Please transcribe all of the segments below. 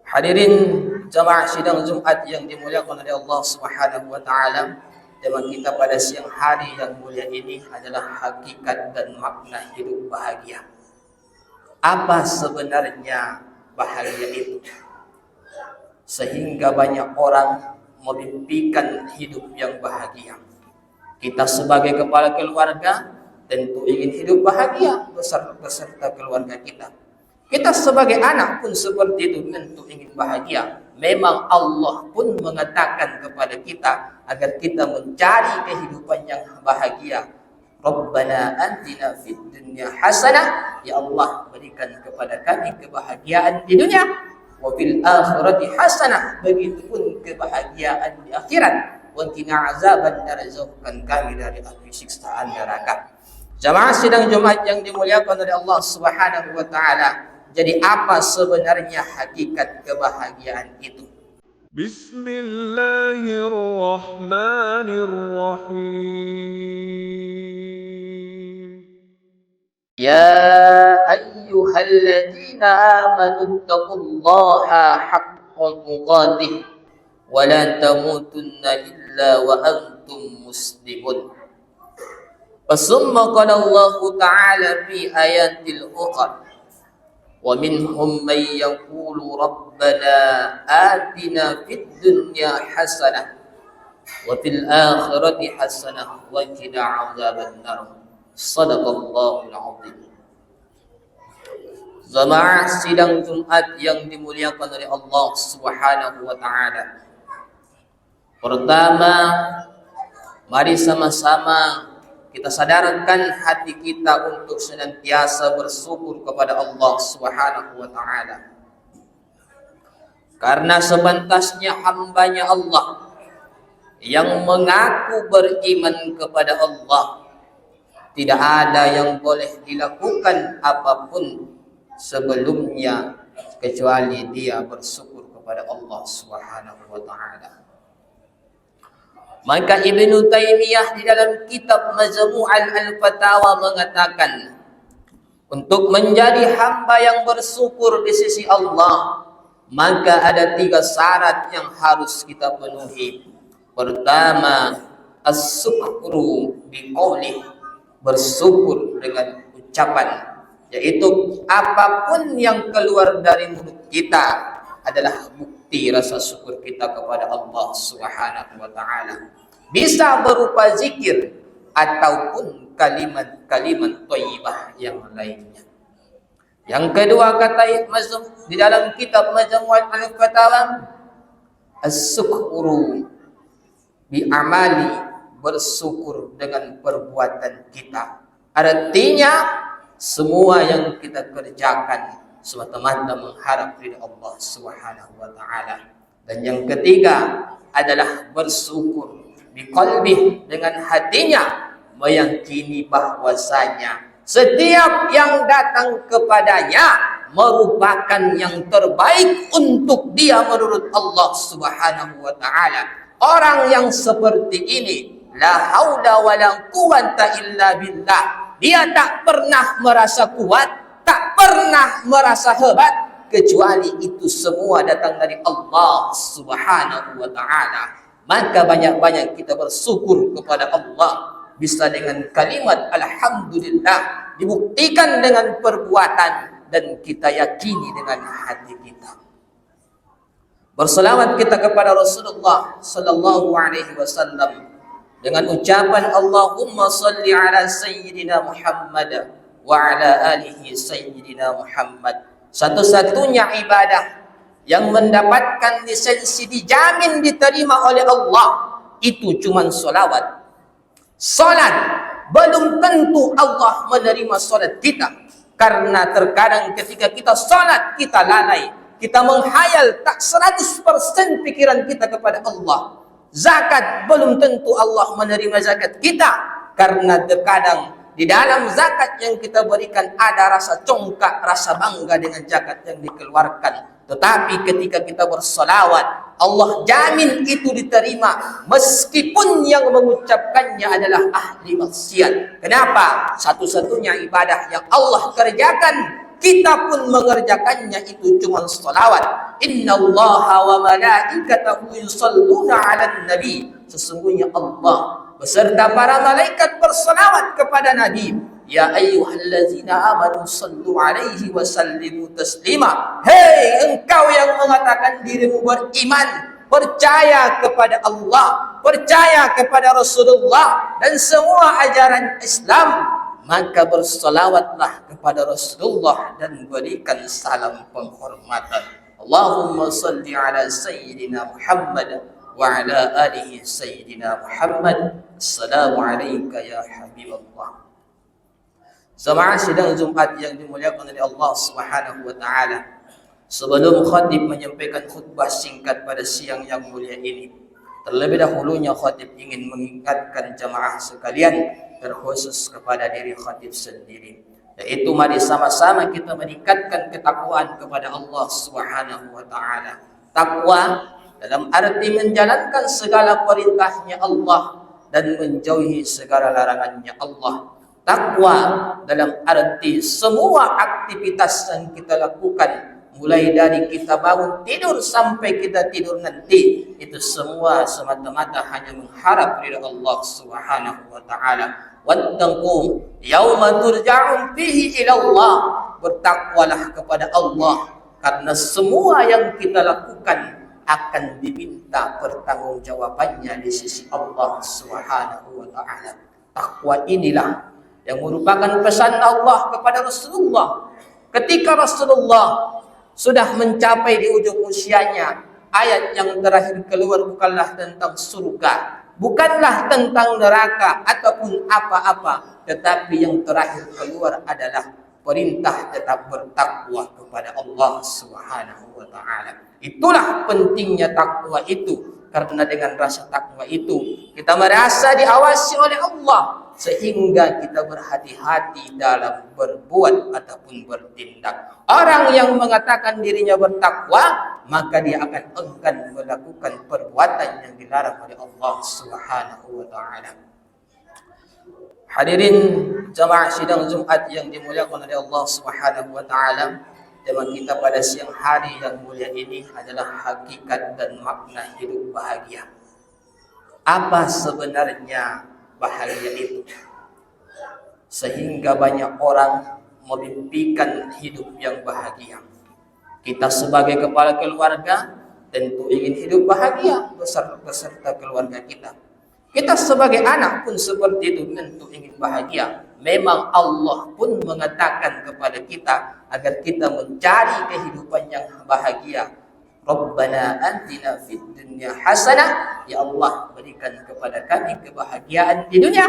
Hadirin jamaah sidang Jumat yang dimuliakan oleh Allah Subhanahu wa taala, tema kita pada siang hari yang mulia ini adalah hakikat dan makna hidup bahagia. Apa sebenarnya bahagia itu? Sehingga banyak orang memimpikan hidup yang bahagia. Kita sebagai kepala keluarga tentu ingin hidup bahagia beserta keluarga kita. Kita sebagai anak pun seperti itu, tentu ingin bahagia. Memang Allah pun mengatakan kepada kita agar kita mencari kehidupan yang bahagia. Rabbana atina fid dunya hasanah, ya Allah berikan kepada kami kebahagiaan di dunia, wa fil akhirati hasanah, begitupun kebahagiaan di akhirat, wa qina azabannar, jauhkan kami dari api siksaan neraka. Jamaah sidang Jumat yang dimuliakan oleh Allah Subhanahu wa taala, jadi apa sebenarnya hakikat kebahagiaan itu? Bismillahirrahmanirrahim. Ya ayyuhalladzina amanu taqullaha haqqa tuqatih wa la tamutunna illa wa antum muslimun. Wasumma qala Allah ta'ala fi ayatil ukhra, wa minhum man yaqulu rabbana atina fid dunya hasanah wa fil akhirati hasanah wa qina adzabannar. Shadaqallahul azim. Jamaah sidang Jumat yang dimuliakan oleh Allah Subhanahu wa taala. Pertama, mari sama-sama kita sadarkan hati kita untuk senantiasa bersyukur kepada Allah Subhanahu wa taala. Karena sepantasnya hambanya Allah yang mengaku beriman kepada Allah, tidak ada yang boleh dilakukan apapun sebelumnya kecuali dia bersyukur kepada Allah Subhanahu wa taala. Maka Ibnu Taimiyah di dalam kitab Majmu'al Al-Fatawa mengatakan, untuk menjadi hamba yang bersyukur di sisi Allah, maka ada 3 syarat yang harus kita penuhi. Pertama, as-sukru biqaulih, bersyukur dengan ucapan, yaitu apapun yang keluar dari mulut kita adalah bukti rasa syukur kita kepada Allah Subhanahu wa taala. Bisa berupa zikir ataupun kalimat-kalimat thayyibah yang lainnya. Yang kedua, kata di dalam kitab Majmu'ul Al-Fatawa, as-sukru bi amali, bersyukur dengan perbuatan kita. Artinya semua yang kita kerjakan semata-mata mengharap ridha Allah Subhanahu wa taala. Dan yang ketiga adalah bersyukur biqalbih, dengan hatinya meyakini bahwasanya setiap yang datang kepadanya merupakan yang terbaik untuk dia menurut Allah Subhanahu wa taala. Orang yang seperti ini, la haula wala quwata illa billah, dia tak pernah merasa kuat, tak pernah merasa hebat, kecuali itu semua datang dari Allah Subhanahu wa taala. Maka banyak-banyak kita bersyukur kepada Allah, bisa dengan kalimat alhamdulillah, dibuktikan dengan perbuatan, dan kita yakini dengan hati kita. Berselawat kita kepada Rasulullah sallallahu alaihi wasallam dengan ucapan Allahumma salli ala sayyidina Muhammad wa ala alihi sayyidina Muhammad. Satu-satunya ibadah yang mendapatkan lisensi dijamin diterima oleh Allah itu cuma solawat. Salat belum tentu Allah menerima salat kita, karena terkadang ketika kita salat kita lalai, kita menghayal tak 100% pikiran kita kepada Allah. Zakat belum tentu Allah menerima zakat kita, karena terkadang di dalam zakat yang kita berikan ada rasa congkak, rasa bangga dengan zakat yang dikeluarkan. Tetapi ketika kita bersolawat, Allah jamin itu diterima, meskipun yang mengucapkannya adalah ahli maksiat. Kenapa? Satu-satunya ibadah yang Allah kerjakan kita pun mengerjakannya itu cuma salawat. Innallaha wa malaikatahu yusalluna 'alan nabi. Sesungguhnya Allah beserta para malaikat bersalawat kepada Nabi. Ya ayyuhallazina amanu sallu 'alaihi wa sallimu taslima. Hei engkau yang mengatakan dirimu beriman, percaya kepada Allah, percaya kepada Rasulullah dan semua ajaran Islam, maka bersalawatlah kepada Rasulullah dan berikan salam penghormatan. Allahumma salli ala Sayyidina Muhammad wa ala alihi Sayyidina Muhammad. Assalamu alayka ya Habibullah. Jemaah sidang Jumat yang dimuliakan oleh Allah Subhanahu wa taala. Sebelum khatib menyampaikan khutbah singkat pada siang yang mulia ini, terlebih dahulunya khatib ingin mengingatkan jemaah sekalian, terkhusus kepada diri khatib sendiri, yaitu mari sama-sama kita meningkatkan ketakwaan kepada Allah Subhanahu wa taala. Takwa dalam arti menjalankan segala perintahnya Allah dan menjauhi segala larangannya Allah. Takwa dalam arti semua aktivitas yang kita lakukan, mulai dari kita bangun tidur sampai kita tidur nanti, itu semua semata-mata hanya mengharap ridha Allah Subhanahu wa taala. Wattaqu yauma turja'un fihi ila Allah. Bertakwalah kepada Allah karena semua yang kita lakukan akan diminta pertanggungjawabannya di sisi Allah Subhanahu wa taala. Takwa inilah yang merupakan pesan Allah kepada Rasulullah. Ketika Rasulullah sudah mencapai di ujung usianya, ayat yang terakhir keluar bukanlah tentang surga, bukanlah tentang neraka ataupun apa-apa, tetapi yang terakhir keluar adalah perintah tetap bertakwa kepada Allah Subhanahu wa taala. Itulah pentingnya takwa itu, karena dengan rasa takwa itu kita merasa diawasi oleh Allah, sehingga kita berhati-hati dalam berbuat ataupun bertindak. Orang yang mengatakan dirinya bertakwa, maka dia akan enggan melakukan perbuatan yang dilarang oleh Allah Subhanahu wa taala. Hadirin jamaah sidang Jumat yang dimuliakan oleh Allah Subhanahu wa taala, tema kita pada siang hari yang mulia ini adalah hakikat dan makna hidup bahagia. Apa sebenarnya bahagia itu? Sehingga banyak orang memimpikan hidup yang bahagia. Kita sebagai kepala keluarga tentu ingin hidup bahagia beserta keluarga kita. Kita sebagai anak pun seperti itu, tentu ingin bahagia. Memang Allah pun mengatakan kepada kita agar kita mencari kehidupan yang bahagia. Rabbana atina fid dunya hasanah, ya Allah berikan kepada kami kebahagiaan di dunia,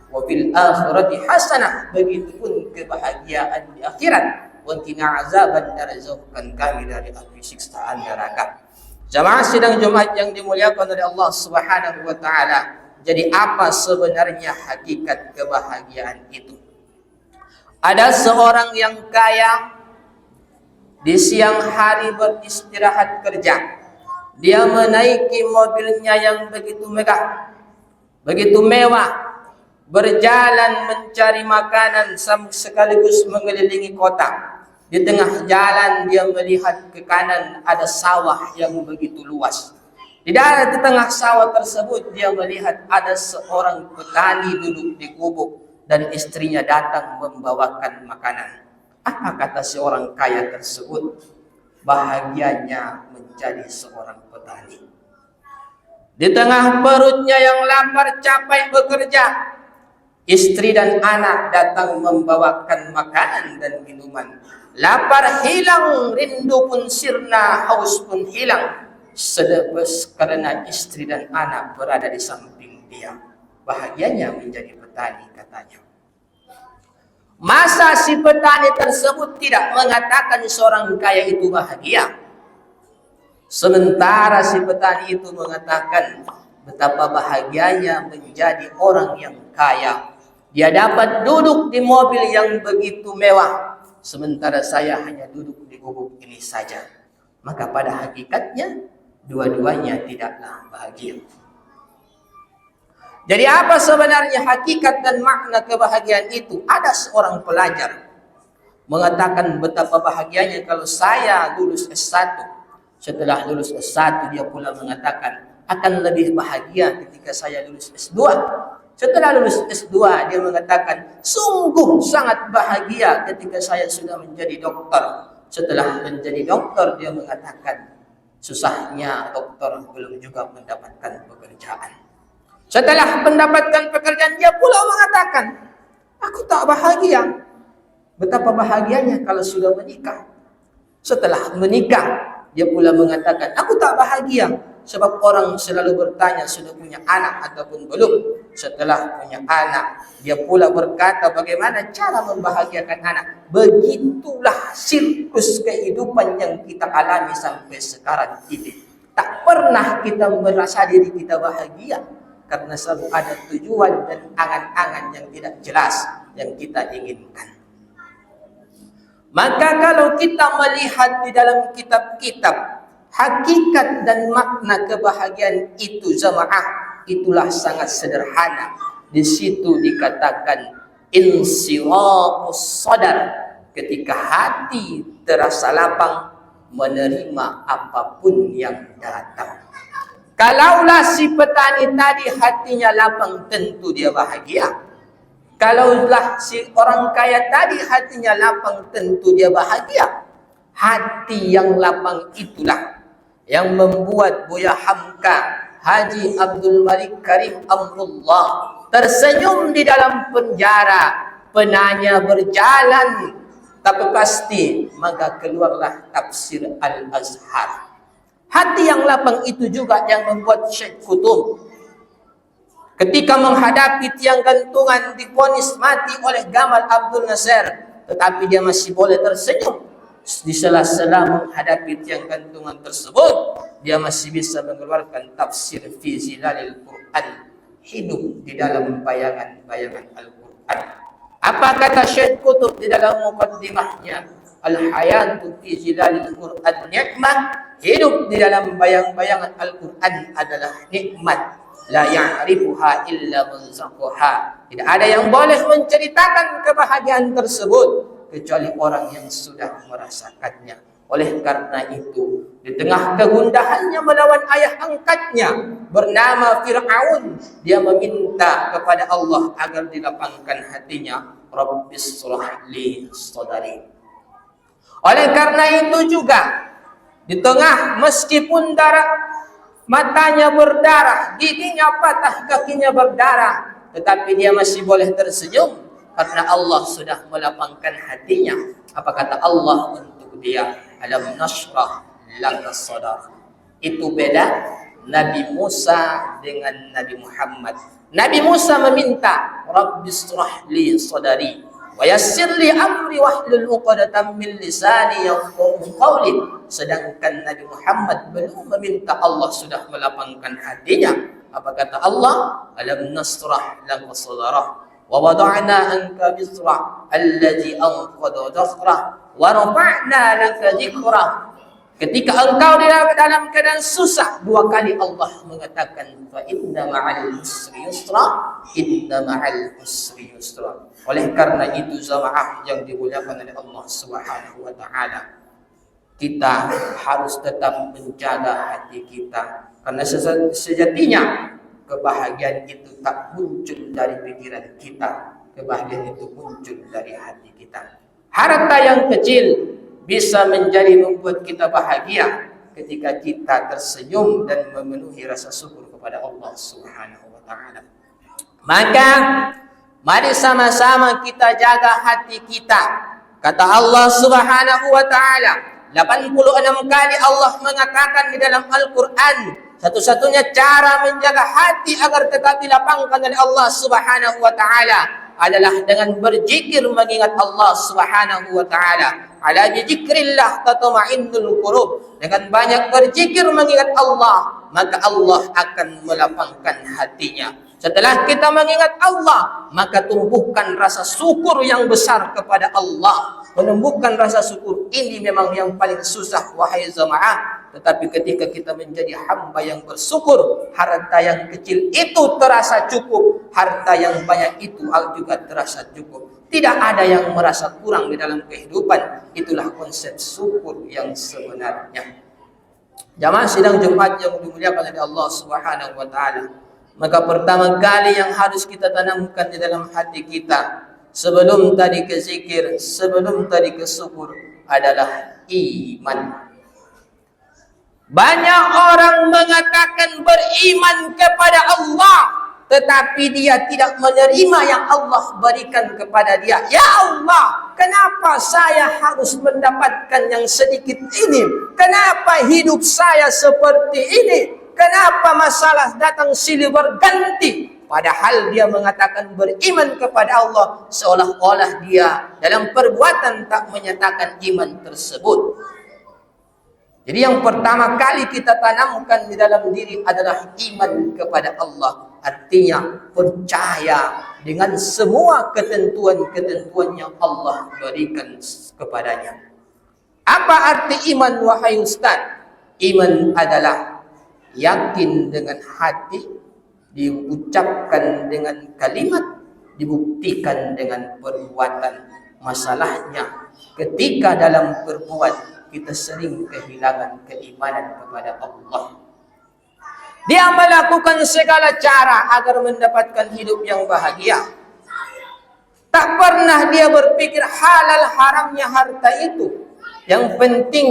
wa fil akhirati hasanah, begitupun kebahagiaan di akhirat, wa qina azabannar, jauhkan kami dari api siksaan neraka. Jamaah sidang Jumat yang dimuliakan oleh Allah Subhanahu wa taala, jadi apa sebenarnya hakikat kebahagiaan itu? Ada seorang yang kaya, di siang hari beristirahat kerja, dia menaiki mobilnya yang begitu megah, begitu mewah, berjalan mencari makanan sekaligus mengelilingi kota. Di tengah jalan dia melihat ke kanan ada sawah yang begitu luas. Di tengah sawah tersebut dia melihat ada seorang petani duduk di gubuk dan istrinya datang membawakan makanan. Apa kata seorang kaya tersebut? Bahagianya menjadi seorang petani. Di tengah perutnya yang lapar capek bekerja, istri dan anak datang membawakan makanan dan minuman. Lapar hilang, rindu pun sirna, haus pun hilang. Sedebes karena istri dan anak berada di samping dia. Bahagianya menjadi petani, katanya. Masa si petani tersebut tidak mengatakan seorang kaya itu bahagia? Sementara si petani itu mengatakan betapa bahagianya menjadi orang yang kaya. Dia dapat duduk di mobil yang begitu mewah, sementara saya hanya duduk di gubuk ini saja. Maka pada hakikatnya dua-duanya tidaklah bahagia. Jadi apa sebenarnya hakikat dan makna kebahagiaan itu? Ada seorang pelajar mengatakan betapa bahagianya kalau saya lulus S1. Setelah lulus S1 dia pula mengatakan akan lebih bahagia ketika saya lulus S2. Setelah lulus S2 dia mengatakan sungguh sangat bahagia ketika saya sudah menjadi dokter. Setelah menjadi dokter dia mengatakan susahnya dokter belum juga mendapatkan pekerjaan. Setelah mendapatkan pekerjaan dia pula mengatakan aku tak bahagia. Betapa bahagianya kalau sudah menikah. Setelah menikah, dia pula mengatakan, aku tak bahagia. Sebab orang selalu bertanya, sudah punya anak ataupun belum. Setelah punya anak, dia pula berkata, bagaimana cara membahagiakan anak. Begitulah sirkus kehidupan yang kita alami sampai sekarang ini. Tak pernah kita merasa diri kita bahagia. Karena selalu ada tujuan dan angan-angan yang tidak jelas yang kita inginkan. Maka kalau kita melihat di dalam kitab-kitab hakikat dan makna kebahagiaan itu jamaah, itulah sangat sederhana. Di situ dikatakan insiraqus sadar, ketika hati terasa lapang menerima apapun yang datang. Kalaulah si petani tadi hatinya lapang, tentu dia bahagia. Kalaulah si orang kaya tadi hatinya lapang, tentu dia bahagia. Hati yang lapang itulah yang membuat Buya Hamka Haji Abdul Malik Karim Amrullah tersenyum di dalam penjara. Penanya berjalan, tapi pasti maka keluarlah tafsir Al-Azhar. Hati yang lapang itu juga yang membuat Syekh Qutb ketika menghadapi tiang gantungan divonis mati oleh Gamal Abdul Nasir, tetapi dia masih boleh tersenyum. Di sela-sela menghadapi tiang gantungan tersebut, dia masih bisa mengeluarkan tafsir fi zilalil Quran, hidup di dalam bayangan-bayangan Al-Quran. Apa kata Syekh Qutb di dalam muqaddimahnya? Al-hayatu fi zilalil Quran nikmat, hidup di dalam bayang-bayangan Al-Quran adalah nikmat. La ya'rifuha illa man zaqaha. Tidak ada yang boleh menceritakan kebahagiaan tersebut kecuali orang yang sudah merasakannya. Oleh karena itu, di tengah kegundahannya melawan ayah angkatnya bernama Fir'aun, dia meminta kepada Allah agar dilapangkan hatinya. Rabbis shrah li sadri. Oleh karena itu juga, di tengah meskipun matanya berdarah, giginya patah, kakinya berdarah, tetapi dia masih boleh tersenyum karena Allah sudah melapangkan hatinya. Apa kata Allah untuk dia? Alam nashrah laka sadar. Itu beda Nabi Musa dengan Nabi Muhammad. Nabi Musa meminta, Rabbis shrah li sadari wa yassir li amri wahlul 'uqdatam min lisani yafqahu qawli. Sedangkan Nabi Muhammad belum meminta, Allah sudah melapangkan hatinya. Apa kata Allah? Alam nasrah laka sadrah wa wada'na anka bizra allazi anqadha dhahra wa rafa'na laka dzikrah. Ketika engkau di dalam keadaan susah, dua kali Allah mengatakan fa inna ma'al usri yusra, inna ma'al usri yusra. Oleh karena itu jamaah yang dimuliakan oleh Allah Subhanahu wa taala, kita harus tetap menjaga hati kita, karena sejatinya kebahagiaan itu tak muncul dari pikiran kita, kebahagiaan itu muncul dari hati kita. Harta yang kecil bisa menjadi membuat kita bahagia ketika kita tersenyum dan memenuhi rasa syukur kepada Allah Subhanahu wa taala. Maka mari sama-sama kita jaga hati kita. Kata Allah Subhanahu wa taala, 86 kali Allah mengatakan di dalam Al-Quran, satu-satunya cara menjaga hati agar tetap dilapangkan oleh Allah Subhanahu wa taala adalah dengan berzikir mengingat Allah Subhanahu wa taala. Ala bizikrillah tatma'innul qulub. Dengan banyak berzikir mengingat Allah, maka Allah akan melapangkan hatinya. Setelah kita mengingat Allah, maka tumbuhkan rasa syukur yang besar kepada Allah. menumbuhkan rasa syukur ini memang yang paling susah wahai jamaah. Tetapi ketika kita menjadi hamba yang bersyukur, harta yang kecil itu terasa cukup, harta yang banyak itu juga terasa cukup. Tidak ada yang merasa kurang di dalam kehidupan. Itulah konsep syukur yang sebenarnya. Jamaah sidang Jumat yang dimuliakan oleh Allah Subhanahu wa taala. Maka pertama kali yang harus kita tanamkan di dalam hati kita sebelum tadi ke zikir, sebelum tadi ke syukur adalah iman. Banyak orang mengatakan beriman kepada Allah, tetapi dia tidak menerima yang Allah berikan kepada dia. Ya Allah, kenapa saya harus mendapatkan yang sedikit ini? Kenapa hidup saya seperti ini? Kenapa masalah datang silih berganti? Padahal dia mengatakan beriman kepada Allah, seolah-olah dia dalam perbuatan tak menyatakan iman tersebut. Jadi yang pertama kali kita tanamkan di dalam diri adalah iman kepada Allah. Artinya percaya dengan semua ketentuan-ketentuan yang Allah berikan kepadanya. Apa arti iman wahai Ustaz? Iman adalah yakin dengan hati, diucapkan dengan kalimat, dibuktikan dengan perbuatan. Masalahnya ketika dalam berbuat kita sering kehilangan keimanan kepada Allah. Dia melakukan segala cara agar mendapatkan hidup yang bahagia. Tak pernah dia berpikir halal haramnya harta itu. Yang penting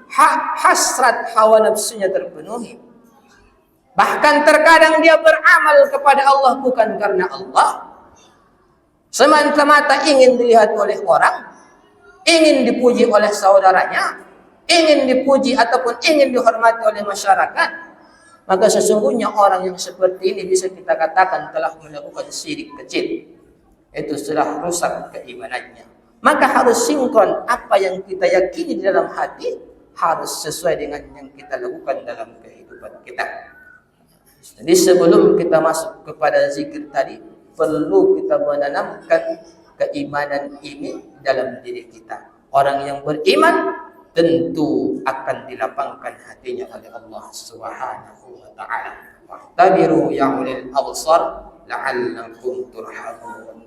hasrat hawa nafsunya terpenuhi. Bahkan terkadang dia beramal kepada Allah bukan karena Allah, semata-mata ingin dilihat oleh orang, ingin dipuji oleh saudaranya, ingin dipuji ataupun ingin dihormati oleh masyarakat. Maka sesungguhnya orang yang seperti ini bisa kita katakan telah melakukan syirik kecil. Itu sudah rusak keimanannya. Maka harus sinkron, apa yang kita yakini di dalam hati harus sesuai dengan yang kita lakukan dalam kehidupan kita. Jadi sebelum kita masuk kepada zikir tadi, perlu kita menanamkan keimanan ini dalam diri kita. Orang yang beriman tentu akan dilapangkan hatinya oleh Allah Subhanahu wa taala. Wa'tabiru ya ulil absar la'allakum turhamun.